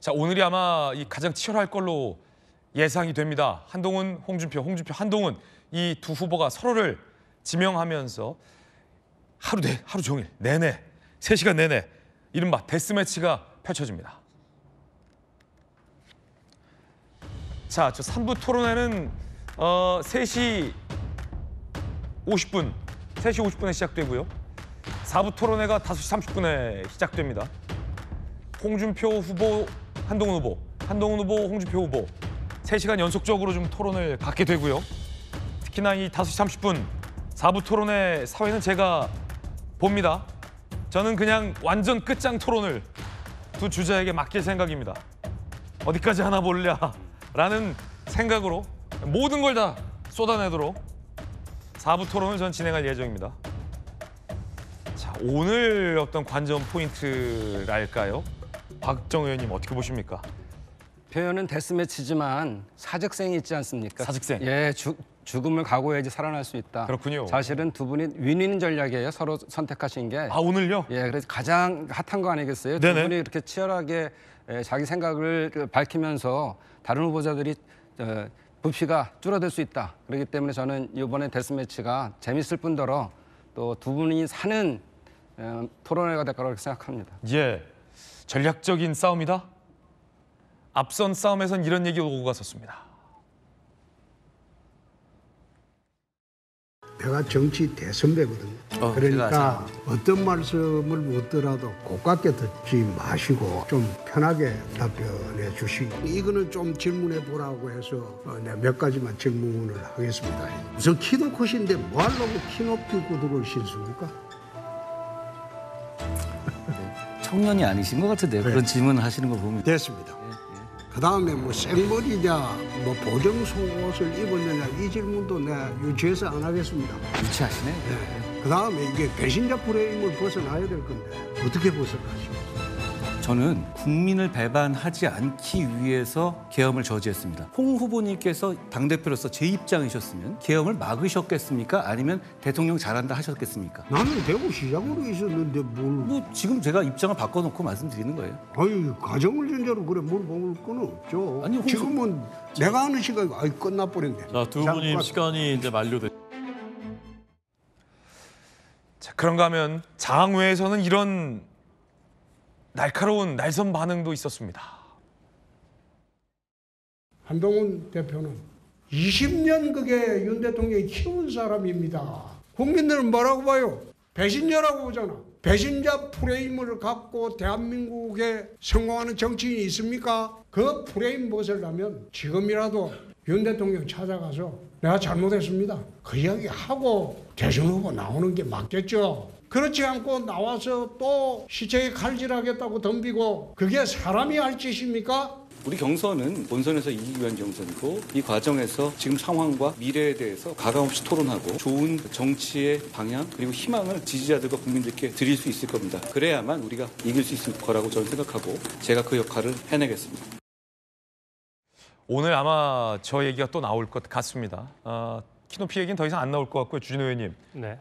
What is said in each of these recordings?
자, 오늘이 아마 이 가장 치열할 걸로 예상이 됩니다. 한동훈, 홍준표, 한동훈 이 두 후보가 서로를 지명하면서 하루 종일 내내 3시간 내내 이른바 데스매치가 펼쳐집니다. 자, 저 3부 토론회는 3시 50분에 시작되고요. 4부 토론회가 5시 30분에 시작됩니다. 홍준표 후보, 한동훈 후보, 홍준표 후보 3시간 연속적으로 좀 토론을 갖게 되고요. 특히나 이 5시 30분 4부 토론회 사회는 제가 봅니다. 저는 그냥 완전 끝장 토론을 두 주자에게 맡길 생각입니다. 어디까지 하나 볼랴라는 생각으로 모든 걸 다 쏟아내도록 4부 토론을 전 진행할 예정입니다. 자, 오늘 어떤 관전 포인트랄까요? 박정 의원님 어떻게 보십니까? 표현은 데스매치지만 사직생이 있지 않습니까? 사직생. 예, 죽음을 각오해야지 살아날 수 있다. 그렇군요. 사실은 두 분이 윈윈 전략이에요. 서로 선택하신 게. 아, 오늘요? 예, 그래서 가장 핫한 거 아니겠어요? 네네. 두 분이 이렇게 치열하게 자기 생각을 밝히면서 다른 후보자들이 부피가 줄어들 수 있다. 그렇기 때문에 저는 이번에 데스매치가 재밌을 뿐더러 또 두 분이 사는 토론회가 될 거라고 생각합니다. 예, 전략적인 싸움이다? 앞선 싸움에선 이런 얘기가 오고 갔었습니다. 내가 정치 대선배거든요. 그러니까 어떤 말씀을 묻더라도 고깝게 듣지 마시고 좀 편하게 답변해 주시고 이거는 좀 질문해 보라고 해서 내가 몇 가지만 질문을 하겠습니다. 우선 키도 크신데 뭐 하려고 키 높이 구두를 신습니까? 청년이 아니신 것 같은데요. 그런 질문을 하시는 거 보면. 됐습니다. 그다음에 뭐 생머리냐 뭐 보정 속옷을 입었느냐 이 질문도 내가 유치해서 안 하겠습니다. 유치하시네. 네. 그다음에 이게 배신자 프레임을 벗어나야 될 건데 어떻게 벗어나시겠어요? 저는 국민을 배반하지 않기 위해서 계엄을 저지했습니다. 홍 후보님께서 당대표로서 제 입장이셨으면 계엄을 막으셨겠습니까? 아니면 대통령 잘한다 하셨겠습니까? 나는 대구시장으로 있었는데 뭘... 지금 제가 입장을 바꿔놓고 말씀드리는 거예요. 아니 가정을 전제로 그래 뭘 먹을 건 없죠. 아니, 지금은 내가 하는 시간이 끝나버렸네. 자, 두 분이 시간이 이제 만료돼. 자, 그런가 하면 장외에서는 이런 날카로운 날선 반응도 있었습니다. 한동훈 대표는 20년 그게 윤 대통령이 키운 사람입니다. 국민들은 뭐라고 봐요? 배신자라고 보잖아. 배신자 프레임을 갖고 대한민국에 성공하는 정치인이 있습니까? 그 프레임 벗으려면 지금이라도 윤 대통령 찾아가서 내가 잘못했습니다. 그 이야기 하고 대선 후보 나오는 게 맞겠죠. 그렇지 않고 나와서 또 시체에 칼질하겠다고 덤비고 그게 사람이 할 짓입니까? 우리 경선은 본선에서 이기기 위한 경선이고 이 과정에서 지금 상황과 미래에 대해서 가감없이 토론하고 좋은 정치의 방향 그리고 희망을 지지자들과 국민들께 드릴 수 있을 겁니다. 그래야만 우리가 이길 수 있을 거라고 저는 생각하고 제가 그 역할을 해내겠습니다. 오늘 아마 저 얘기가 또 나올 것 같습니다. 키높이 얘기는 더 이상 안 나올 것 같고요. 주진우 의원님. 네.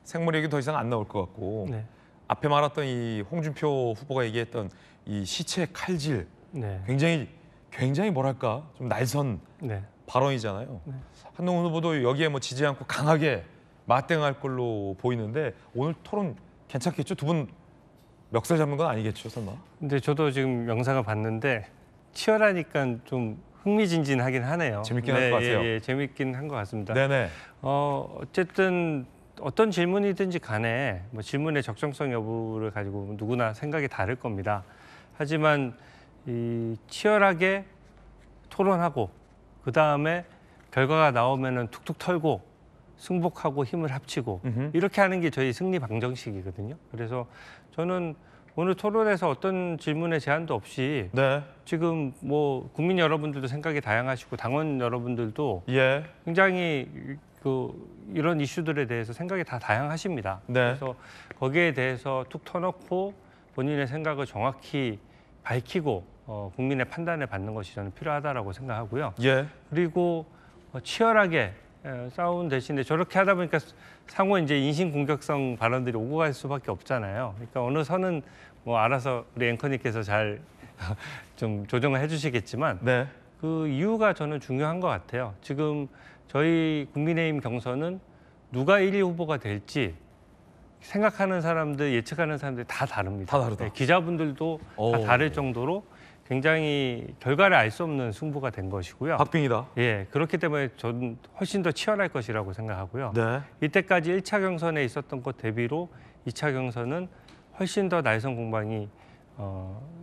생머리 얘기는 더 이상 안 나올 것 같고 네. 앞에 말했던 이 홍준표 후보가 얘기했던 이 시체 칼질 네. 굉장히 뭐랄까 좀 날선 네. 발언이잖아요. 네. 한동훈 후보도 여기에 뭐 지지 않고 강하게 맞대응할 걸로 보이는데 오늘 토론 괜찮겠죠? 두 분 멱살 잡는 건 아니겠죠, 설마? 근데 저도 지금 영상을 봤는데 치열하니까 좀 흥미진진하긴 하네요. 재밌긴 할 것 같아요. 예, 재밌긴 한 것 같습니다. 네네. 어쨌든 어떤 질문이든지 간에 뭐 질문의 적정성 여부를 가지고 누구나 생각이 다를 겁니다. 하지만 이 치열하게 토론하고 그 다음에 결과가 나오면은 툭툭 털고 승복하고 힘을 합치고 이렇게 하는 게 저희 승리 방정식이거든요. 그래서 저는 오늘 토론에서 어떤 질문에 제한도 없이 네. 지금 뭐 국민 여러분들도 생각이 다양하시고 당원 여러분들도 예. 굉장히 이런 이슈들에 대해서 생각이 다 다양하십니다. 네. 그래서 거기에 대해서 툭 터놓고 본인의 생각을 정확히 밝히고 국민의 판단을 받는 것이 저는 필요하다라고 생각하고요. 예. 그리고 치열하게 싸운 대신에 저렇게 하다 보니까 상호 이제 인신 공격성 발언들이 오고 갈 수밖에 없잖아요. 그러니까 어느 선은 뭐 알아서 우리 앵커님께서 잘 좀 조정을 해주시겠지만 네. 그 이유가 저는 중요한 것 같아요. 지금 저희 국민의힘 경선은 누가 1위 후보가 될지 생각하는 사람들, 예측하는 사람들이 다 다릅니다. 다 다르다. 네, 기자분들도 다 다를 정도로 굉장히 결과를 알 수 없는 승부가 된 것이고요. 박빙이다. 예, 그렇기 때문에 저는 훨씬 더 치열할 것이라고 생각하고요. 네. 이때까지 1차 경선에 있었던 것 대비로 2차 경선은 훨씬 더 날선 공방이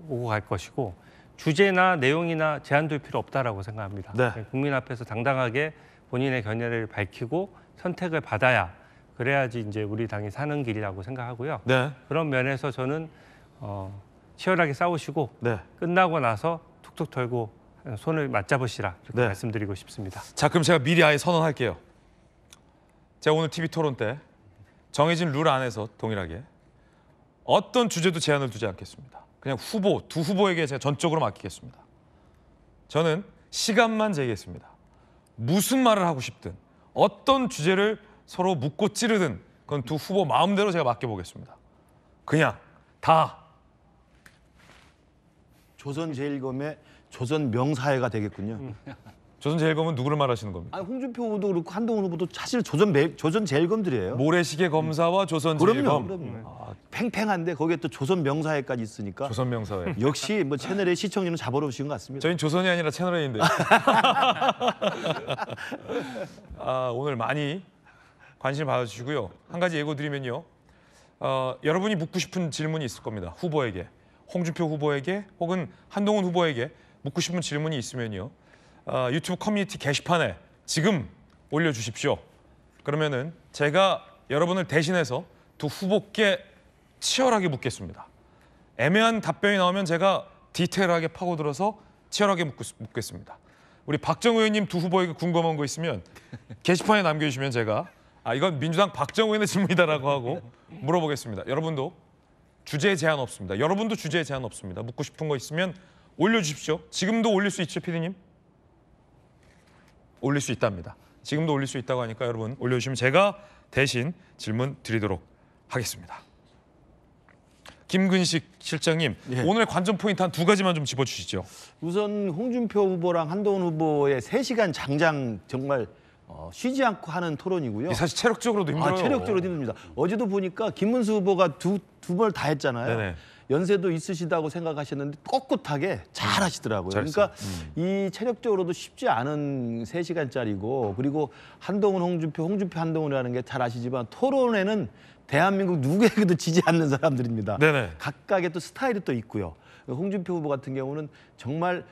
오고 갈 것이고 주제나 내용이나 제한둘 필요 없다라고 생각합니다. 네. 국민 앞에서 당당하게 본인의 견해를 밝히고 선택을 받아야 그래야지 이제 우리 당이 사는 길이라고 생각하고요. 네. 그런 면에서 저는 치열하게 싸우시고 네. 끝나고 나서 툭툭 털고 손을 맞잡으시라 이렇게 네. 말씀드리고 싶습니다. 자, 그럼 제가 미리 아예 선언할게요. 제가 오늘 TV 토론 때 정해진 룰 안에서 동일하게 어떤 주제도 제한을 두지 않겠습니다. 그냥 두 후보에게 제가 전적으로 맡기겠습니다. 저는 시간만 제기했습니다. 무슨 말을 하고 싶든 어떤 주제를 서로 묻고 찌르든 그건 두 후보 마음대로 제가 맡겨보겠습니다. 그냥 다. 조선제일검의 조선명사회가 되겠군요. 조선제일검은 누구를 말하시는 겁니까? 아니 홍준표 후보도 그렇고 한동훈 후보도 사실 조선제일검들이에요. 모래시계 검사와 조선제일검. 그럼요. 팽팽한데 거기에 또 조선명사회까지 있으니까 조선명사회. 역시 뭐 채널의 시청률은 잡아놓으신 것 같습니다. 저희는 조선이 아니라 채널A인데. 오늘 많이 관심 받아주시고요. 한 가지 예고 드리면요. 여러분이 묻고 싶은 질문이 있을 겁니다. 후보에게. 홍준표 후보에게 혹은 한동훈 후보에게 묻고 싶은 질문이 있으면요. 유튜브 커뮤니티 게시판에 지금 올려주십시오. 그러면은 제가 여러분을 대신해서 두 후보께 치열하게 묻겠습니다. 애매한 답변이 나오면 제가 디테일하게 파고들어서 치열하게 묻겠습니다. 우리 박정우 의원님 두 후보에게 궁금한 거 있으면 게시판에 남겨주시면 제가 이건 민주당 박정우 의원의 질문이다라고 하고 물어보겠습니다. 여러분도 주제에 제한 없습니다. 여러분도 주제에 제한 없습니다. 묻고 싶은 거 있으면 올려주십시오. 지금도 올릴 수 있죠, 피디님? 올릴 수 있답니다. 지금도 올릴 수 있다고 하니까 여러분 올려주시면 제가 대신 질문 드리도록 하겠습니다. 김근식 실장님, 예. 오늘의 관전 포인트 한 두 가지만 좀 짚어주시죠. 우선 홍준표 후보랑 한동훈 후보의 3시간 장장 정말 쉬지 않고 하는 토론이고요. 사실 체력적으로도 힘들어요. 체력적으로도 힘듭니다. 어제도 보니까 김문수 후보가 두 번 다 했잖아요. 네네. 연세도 있으시다고 생각하셨는데 꼿꼿하게 잘 하시더라고요. 잘했어요. 그러니까 이 체력적으로도 쉽지 않은 3시간짜리고 그리고 한동훈, 홍준표, 한동훈이라는 게 잘 아시지만 토론에는 대한민국 누구에게도 지지 않는 사람들입니다. 네네. 각각의 또 스타일이 또 있고요. 홍준표 후보 같은 경우는 정말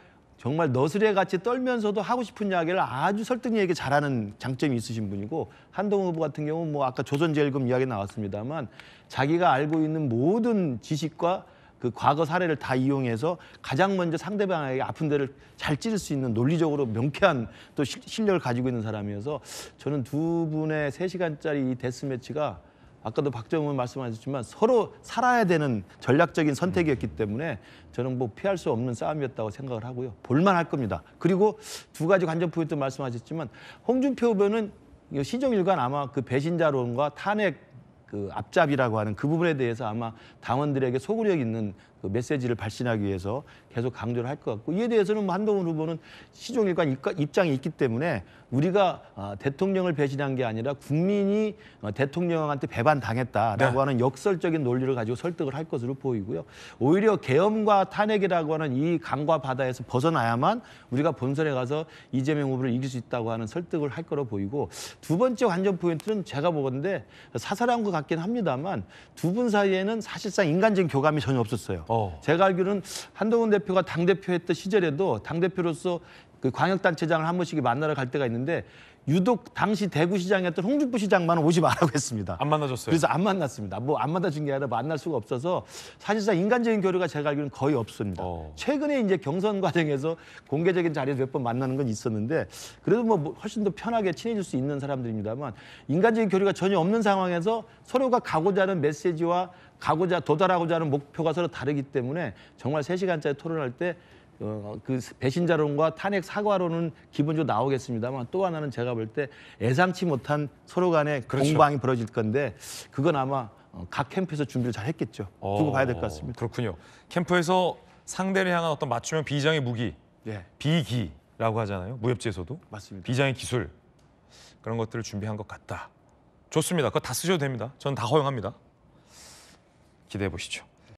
너스레같이 떨면서도 하고 싶은 이야기를 아주 설득력 있게 잘하는 장점이 있으신 분이고 한동훈 후보 같은 경우는 뭐 아까 조선제일검 이야기 나왔습니다만 자기가 알고 있는 모든 지식과 그 과거 사례를 다 이용해서 가장 먼저 상대방에게 아픈 데를 잘 찌를 수 있는 논리적으로 명쾌한 또 실력을 가지고 있는 사람이어서 저는 두 분의 3시간짜리 이 데스매치가 아까도 박정우 의원 말씀하셨지만 서로 살아야 되는 전략적인 선택이었기 때문에 저는 뭐 피할 수 없는 싸움이었다고 생각을 하고요. 볼만할 겁니다. 그리고 두 가지 관전 포인트 말씀하셨지만 홍준표 후보는 시종일관 아마 그 배신자론과 탄핵 그 앞잡이라고 하는 그 부분에 대해서 아마 당원들에게 소구력 있는 그 메시지를 발신하기 위해서 계속 강조를 할 것 같고 이에 대해서는 뭐 한동훈 후보는 시종일관 입장이 있기 때문에 우리가 대통령을 배신한 게 아니라 국민이 대통령한테 배반당했다라고 하는 역설적인 논리를 가지고 설득을 할 것으로 보이고요. 오히려 계엄과 탄핵이라고 하는 이 강과 바다에서 벗어나야만 우리가 본선에 가서 이재명 후보를 이길 수 있다고 하는 설득을 할 거로 보이고 두 번째 관전 포인트는 제가 보건데 사사로운 것 같긴 합니다만 두 분 사이에는 사실상 인간적인 교감이 전혀 없었어요. 제가 알기로는 한동훈 대표가 당대표 했던 시절에도 당대표로서 그 광역단체장을 한 번씩 만나러 갈 때가 있는데 유독 당시 대구시장이었던 홍준표 시장만은 오지 말라고 했습니다. 안 만나줬어요. 그래서 안 만났습니다. 뭐 안 만나준 게 아니라 만날 수가 없어서 사실상 인간적인 교류가 제가 알기로는 거의 없습니다. 최근에 이제 경선 과정에서 공개적인 자리에서 몇 번 만나는 건 있었는데 그래도 뭐 훨씬 더 편하게 친해질 수 있는 사람들입니다만 인간적인 교류가 전혀 없는 상황에서 서로가 가고자 하는 메시지와 도달하고자 하는 목표가 서로 다르기 때문에 정말 3시간짜리 토론할 때 그 배신자론과 탄핵 사과론은 기본적으로 나오겠습니다만 또 하나는 제가 볼 때 예상치 못한 서로 간의 공방이 벌어질 건데 그건 아마 각 캠프에서 준비를 잘 했겠죠. 두고 봐야 될 것 같습니다. 그렇군요. 캠프에서 상대를 향한 어떤 맞춤형 비장의 무기, 예, 비기라고 하잖아요. 무협지에서도. 맞습니다. 비장의 기술 그런 것들을 준비한 것 같다. 좋습니다. 그거 다 쓰셔도 됩니다. 전 다 허용합니다. 기대해 보시죠.